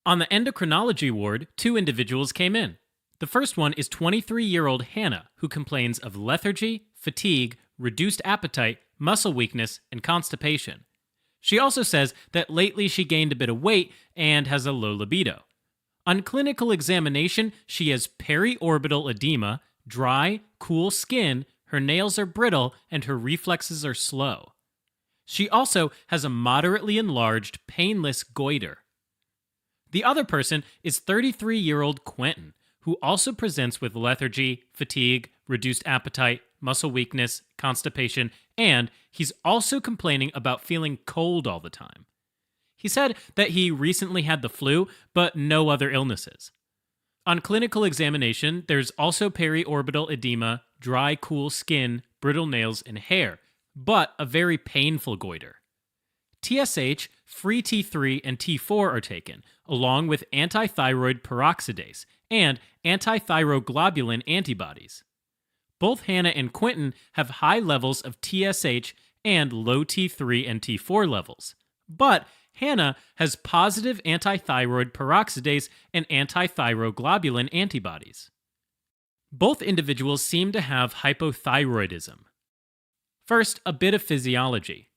On the endocrinology ward, two individuals came in. The first one is 23-year-old Hannah, who complains of lethargy, fatigue, reduced appetite, muscle weakness, and constipation. She also says that lately she gained a bit of weight and has a low libido. On clinical examination, she has periorbital edema, dry, cool skin, her nails are brittle, and her reflexes are slow. She also has a moderately enlarged, painless goiter. The other person is 33-year-old Quentin, who also presents with lethargy, fatigue, reduced appetite, muscle weakness, constipation, and he's also complaining about feeling cold all the time. He said that he recently had the flu, but no other illnesses. On clinical examination, there's also periorbital edema, dry, cool skin, brittle nails, and hair, but a very painful goiter. TSH, free T3, and T4 are taken, along with antithyroid peroxidase and antithyroglobulin antibodies. Both Hannah and Quentin have high levels of TSH and low T3 and T4 levels, but Hannah has positive antithyroid peroxidase and antithyroglobulin antibodies. Both individuals seem to have hypothyroidism. First, a bit of physiology.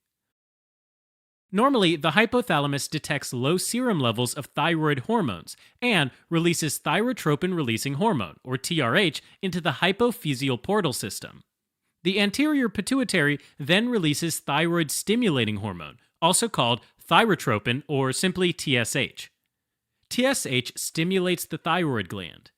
Normally, the hypothalamus detects low serum levels of thyroid hormones and releases thyrotropin-releasing hormone, or TRH, into the hypophyseal portal system. The anterior pituitary then releases thyroid-stimulating hormone, also called thyrotropin or simply TSH. TSH stimulates the thyroid gland.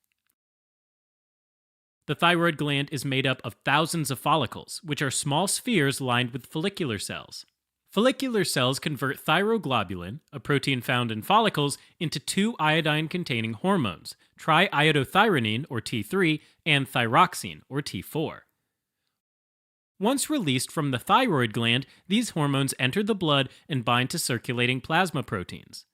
The thyroid gland is made up of thousands of follicles, which are small spheres lined with follicular cells. Follicular cells convert thyroglobulin, a protein found in follicles, into two iodine-containing hormones, triiodothyronine, or T3, and thyroxine, or T4. Once released from the thyroid gland, these hormones enter the blood and bind to circulating plasma proteins.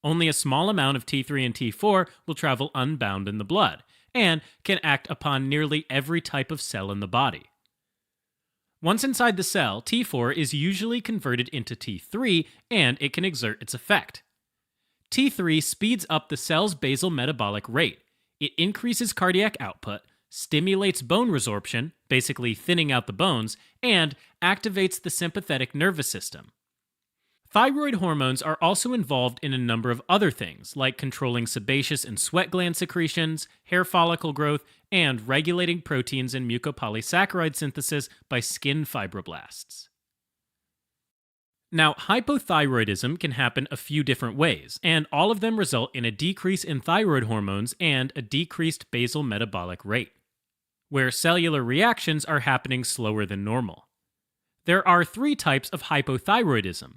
Only a small amount of T3 and T4 will travel unbound in the blood, and can act upon nearly every type of cell in the body. Once inside the cell, T4 is usually converted into T3, and it can exert its effect. T3 speeds up the cell's basal metabolic rate. It increases cardiac output, stimulates bone resorption, basically thinning out the bones, and activates the sympathetic nervous system. Thyroid hormones are also involved in a number of other things, like controlling sebaceous and sweat gland secretions, hair follicle growth, and regulating proteins and mucopolysaccharide synthesis by skin fibroblasts. Now, hypothyroidism can happen a few different ways, and all of them result in a decrease in thyroid hormones and a decreased basal metabolic rate, where cellular reactions are happening slower than normal. There are three types of hypothyroidism.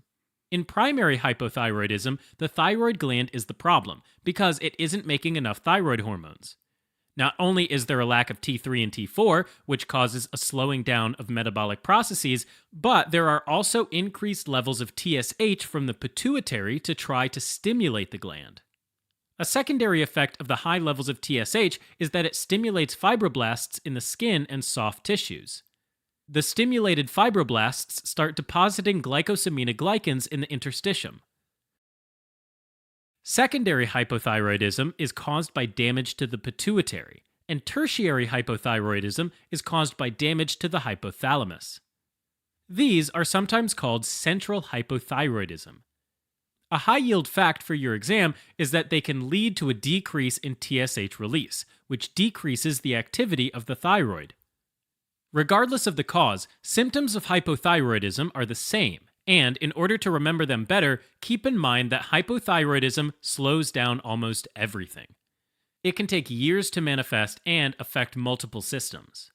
In primary hypothyroidism, the thyroid gland is the problem because it isn't making enough thyroid hormones. Not only is there a lack of T3 and T4, which causes a slowing down of metabolic processes, but there are also increased levels of TSH from the pituitary to try to stimulate the gland. A secondary effect of the high levels of TSH is that it stimulates fibroblasts in the skin and soft tissues. The stimulated fibroblasts start depositing glycosaminoglycans in the interstitium. Secondary hypothyroidism is caused by damage to the pituitary, and tertiary hypothyroidism is caused by damage to the hypothalamus. These are sometimes called central hypothyroidism. A high-yield fact for your exam is that they can lead to a decrease in TSH release, which decreases the activity of the thyroid. Regardless of the cause, symptoms of hypothyroidism are the same, and in order to remember them better, keep in mind that hypothyroidism slows down almost everything. It can take years to manifest and affect multiple systems.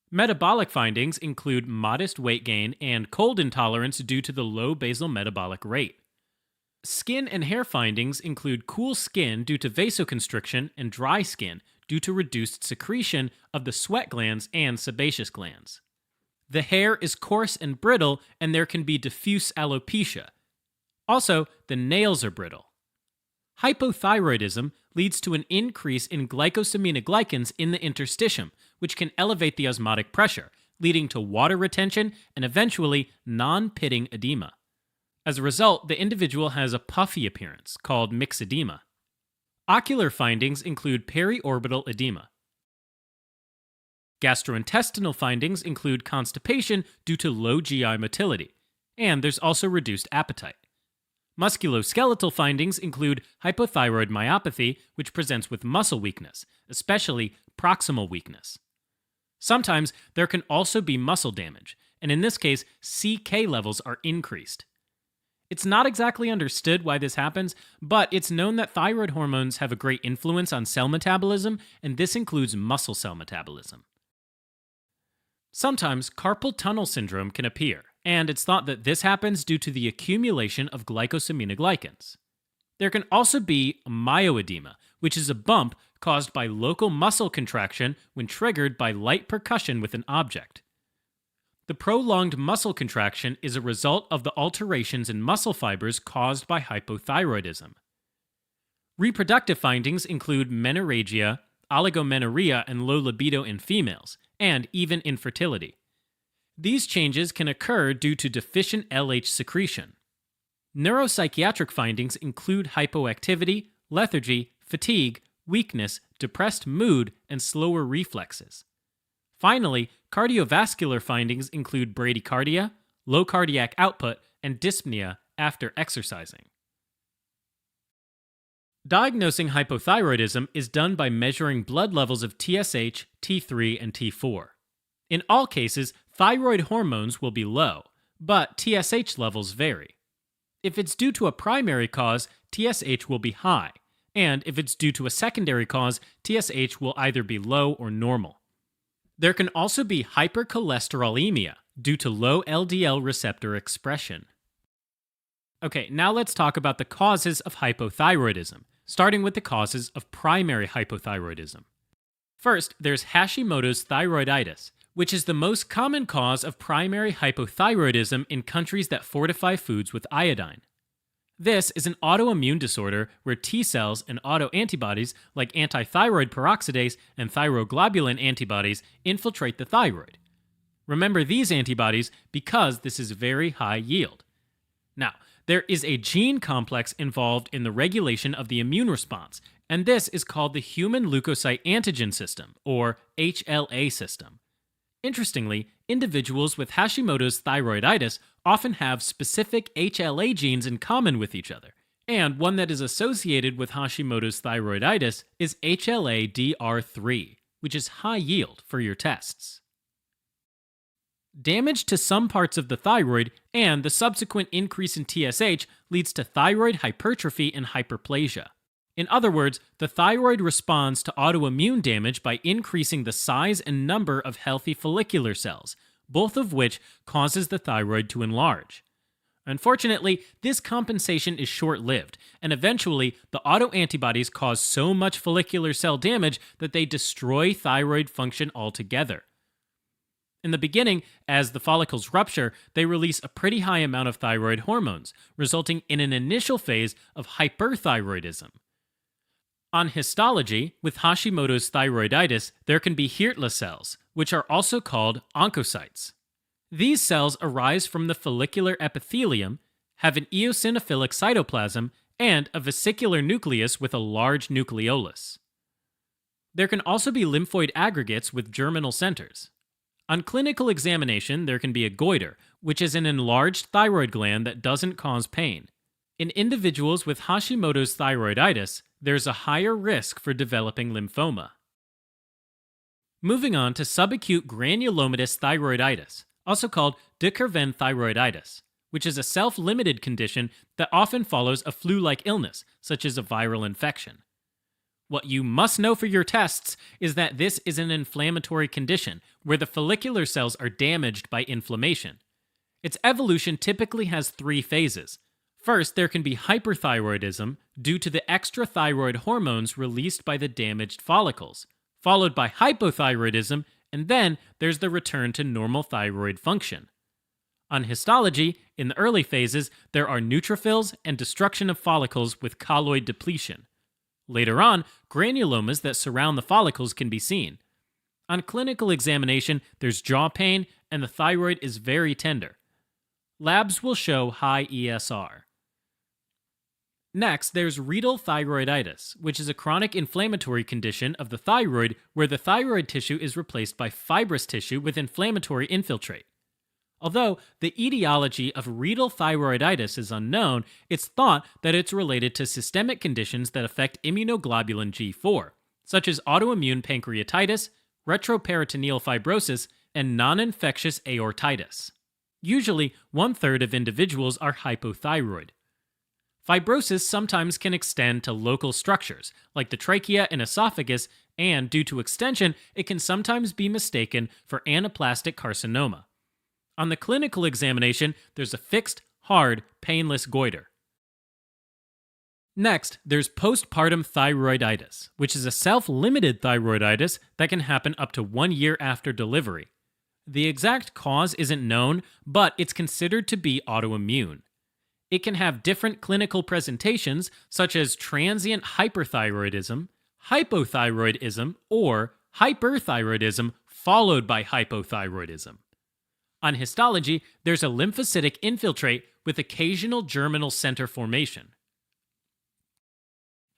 Metabolic findings include modest weight gain and cold intolerance due to the low basal metabolic rate. Skin and hair findings include cool skin due to vasoconstriction and dry skin due to reduced secretion of the sweat glands and sebaceous glands. The hair is coarse and brittle, and there can be diffuse alopecia. Also, the nails are brittle. Hypothyroidism leads to an increase in glycosaminoglycans in the interstitium, which can elevate the osmotic pressure, leading to water retention and eventually non-pitting edema. As a result, the individual has a puffy appearance called myxedema. Ocular findings include periorbital edema. Gastrointestinal findings include constipation due to low GI motility, and there's also reduced appetite. Musculoskeletal findings include hypothyroid myopathy, which presents with muscle weakness, especially proximal weakness. Sometimes there can also be muscle damage, and in this case, CK levels are increased. It's not exactly understood why this happens, but it's known that thyroid hormones have a great influence on cell metabolism, and this includes muscle cell metabolism. Sometimes carpal tunnel syndrome can appear, and it's thought that this happens due to the accumulation of glycosaminoglycans. There can also be myoedema, which is a bump caused by local muscle contraction when triggered by light percussion with an object. The prolonged muscle contraction is a result of the alterations in muscle fibers caused by hypothyroidism. Reproductive findings include menorrhagia, oligomenorrhea, and low libido in females, and even infertility. These changes can occur due to deficient LH secretion. Neuropsychiatric findings include hypoactivity, lethargy, fatigue, weakness, depressed mood, and slower reflexes. Finally, cardiovascular findings include bradycardia, low cardiac output, and dyspnea after exercising. Diagnosing hypothyroidism is done by measuring blood levels of TSH, T3, and T4. In all cases, thyroid hormones will be low, but TSH levels vary. If it's due to a primary cause, TSH will be high, and if it's due to a secondary cause, TSH will either be low or normal. There can also be hypercholesterolemia due to low LDL receptor expression. Okay, now let's talk about the causes of hypothyroidism, starting with the causes of primary hypothyroidism. First, there's Hashimoto's thyroiditis, which is the most common cause of primary hypothyroidism in countries that fortify foods with iodine. This is an autoimmune disorder where T cells and autoantibodies like antithyroid peroxidase and thyroglobulin antibodies infiltrate the thyroid. Remember these antibodies because this is very high yield. Now, there is a gene complex involved in the regulation of the immune response, and this is called the human leukocyte antigen system, or HLA system. Interestingly, individuals with Hashimoto's thyroiditis often have specific HLA genes in common with each other, and one that is associated with Hashimoto's thyroiditis is HLA-DR3, which is high yield for your tests. Damage to some parts of the thyroid and the subsequent increase in TSH leads to thyroid hypertrophy and hyperplasia. In other words, the thyroid responds to autoimmune damage by increasing the size and number of healthy follicular cells, both of which causes the thyroid to enlarge. Unfortunately, this compensation is short-lived, and eventually the autoantibodies cause so much follicular cell damage that they destroy thyroid function altogether. In the beginning, as the follicles rupture, they release a pretty high amount of thyroid hormones, resulting in an initial phase of hyperthyroidism. On histology, with Hashimoto's thyroiditis, there can be Hirtla cells, which are also called oncocytes. These cells arise from the follicular epithelium, have an eosinophilic cytoplasm, and a vesicular nucleus with a large nucleolus. There can also be lymphoid aggregates with germinal centers. On clinical examination, there can be a goiter, which is an enlarged thyroid gland that doesn't cause pain. In individuals with Hashimoto's thyroiditis, there's a higher risk for developing lymphoma. Moving on to subacute granulomatous thyroiditis, also called de Quervain thyroiditis, which is a self-limited condition that often follows a flu-like illness, such as a viral infection. What you must know for your tests is that this is an inflammatory condition where the follicular cells are damaged by inflammation. Its evolution typically has 3 phases. First, there can be hyperthyroidism due to the extra thyroid hormones released by the damaged follicles, followed by hypothyroidism, and then there's the return to normal thyroid function. On histology, in the early phases, there are neutrophils and destruction of follicles with colloid depletion. Later on, granulomas that surround the follicles can be seen. On clinical examination, there's jaw pain and the thyroid is very tender. Labs will show high ESR. Next, there's renal thyroiditis, which is a chronic inflammatory condition of the thyroid where the thyroid tissue is replaced by fibrous tissue with inflammatory infiltrate. Although the etiology of renal thyroiditis is unknown, it's thought that it's related to systemic conditions that affect immunoglobulin G4, such as autoimmune pancreatitis, retroperitoneal fibrosis, and non-infectious aortitis. Usually, 1/3 of individuals are hypothyroid. Fibrosis sometimes can extend to local structures, like the trachea and esophagus, and due to extension, it can sometimes be mistaken for anaplastic carcinoma. On the clinical examination, there's a fixed, hard, painless goiter. Next, there's postpartum thyroiditis, which is a self-limited thyroiditis that can happen up to 1 year after delivery. The exact cause isn't known, but it's considered to be autoimmune. It can have different clinical presentations, such as transient hyperthyroidism, hypothyroidism, or hyperthyroidism followed by hypothyroidism. On histology, there's a lymphocytic infiltrate with occasional germinal center formation.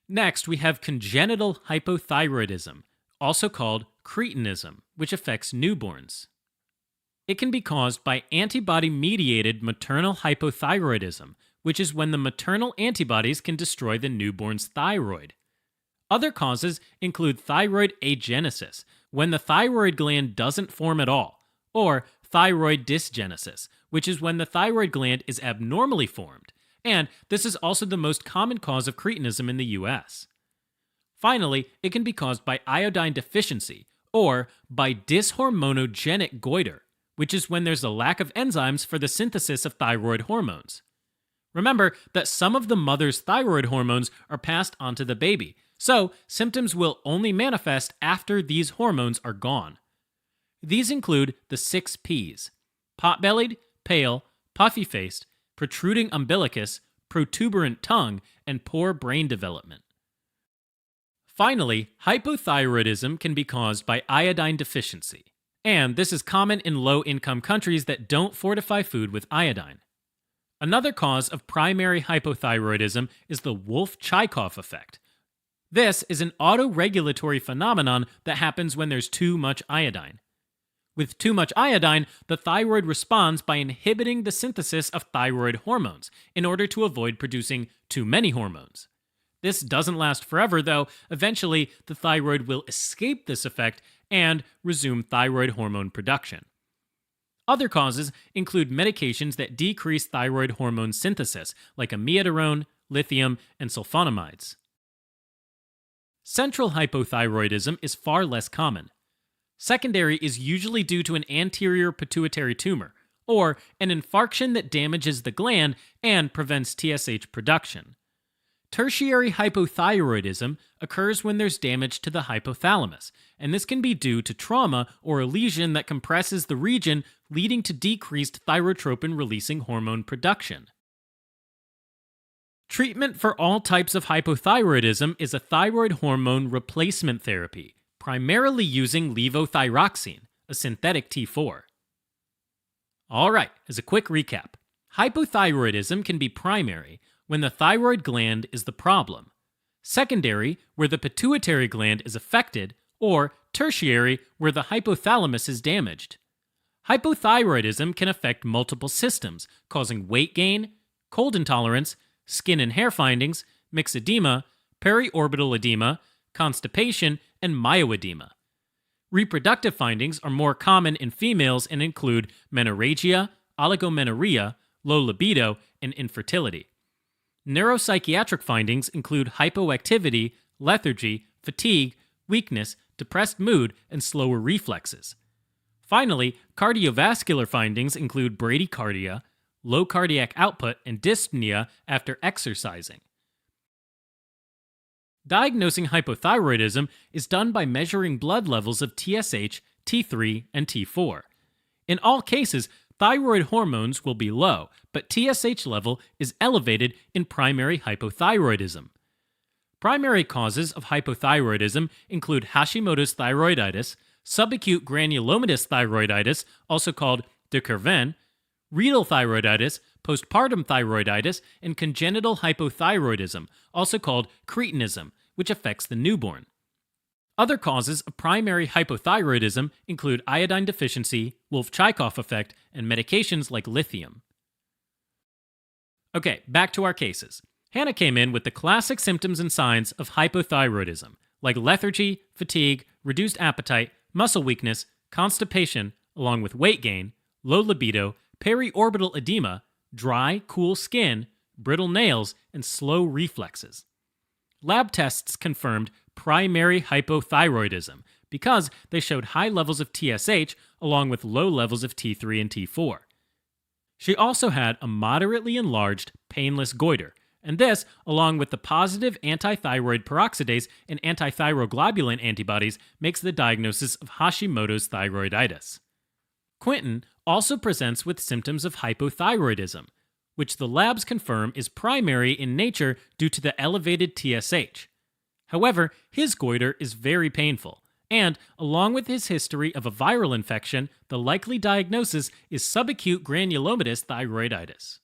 Next, we have congenital hypothyroidism, also called cretinism, which affects newborns. It can be caused by antibody-mediated maternal hypothyroidism, which is when the maternal antibodies can destroy the newborn's thyroid. Other causes include thyroid agenesis, when the thyroid gland doesn't form at all, or thyroid dysgenesis, which is when the thyroid gland is abnormally formed, and this is also the most common cause of cretinism in the US. Finally, it can be caused by iodine deficiency, or by dyshormonogenic goiter, which is when there's a lack of enzymes for the synthesis of thyroid hormones. Remember that some of the mother's thyroid hormones are passed onto the baby, so symptoms will only manifest after these hormones are gone. These include the 6 Ps: pot-bellied, pale, puffy-faced, protruding umbilicus, protuberant tongue, and poor brain development. Finally, hypothyroidism can be caused by iodine deficiency, and this is common in low-income countries that don't fortify food with iodine. Another cause of primary hypothyroidism is the Wolff-Chaikoff effect. This is an autoregulatory phenomenon that happens when there's too much iodine. With too much iodine, the thyroid responds by inhibiting the synthesis of thyroid hormones in order to avoid producing too many hormones. This doesn't last forever, though. Eventually, the thyroid will escape this effect and resume thyroid hormone production. Other causes include medications that decrease thyroid hormone synthesis, like amiodarone, lithium, and sulfonamides. Central hypothyroidism is far less common. Secondary is usually due to an anterior pituitary tumor, or an infarction that damages the gland and prevents TSH production. Tertiary hypothyroidism occurs when there's damage to the hypothalamus, and this can be due to trauma or a lesion that compresses the region, leading to decreased thyrotropin-releasing hormone production. Treatment for all types of hypothyroidism is a thyroid hormone replacement therapy, primarily using levothyroxine, a synthetic T4. Alright, as a quick recap, hypothyroidism can be primary, when the thyroid gland is the problem, secondary, where the pituitary gland is affected, or tertiary, where the hypothalamus is damaged. Hypothyroidism can affect multiple systems, causing weight gain, cold intolerance, skin and hair findings, myxedema, periorbital edema, constipation, and myoedema. Reproductive findings are more common in females and include menorrhagia, oligomenorrhea, low libido, and infertility. Neuropsychiatric findings include hypoactivity, lethargy, fatigue, weakness, depressed mood, and slower reflexes. Finally, cardiovascular findings include bradycardia, low cardiac output, and dyspnea after exercising. Diagnosing hypothyroidism is done by measuring blood levels of TSH, T3, and T4. In all cases, thyroid hormones will be low, but TSH level is elevated in primary hypothyroidism. Primary causes of hypothyroidism include Hashimoto's thyroiditis, subacute granulomatous thyroiditis, also called de Quervain, renal thyroiditis, postpartum thyroiditis, and congenital hypothyroidism, also called cretinism, which affects the newborn. Other causes of primary hypothyroidism include iodine deficiency, Wolff-Chaikoff effect, and medications like lithium. Okay, back to our cases. Hannah came in with the classic symptoms and signs of hypothyroidism, like lethargy, fatigue, reduced appetite, muscle weakness, constipation, along with weight gain, low libido, periorbital edema, dry, cool skin, brittle nails, and slow reflexes. Lab tests confirmed primary hypothyroidism because they showed high levels of TSH along with low levels of T3 and T4. She also had a moderately enlarged, painless goiter, and this, along with the positive antithyroid peroxidase and antithyroglobulin antibodies, makes the diagnosis of Hashimoto's thyroiditis. Quentin also presents with symptoms of hypothyroidism, which the labs confirm is primary in nature due to the elevated TSH. However, his goiter is very painful, and, along with his history of a viral infection, the likely diagnosis is subacute granulomatous thyroiditis.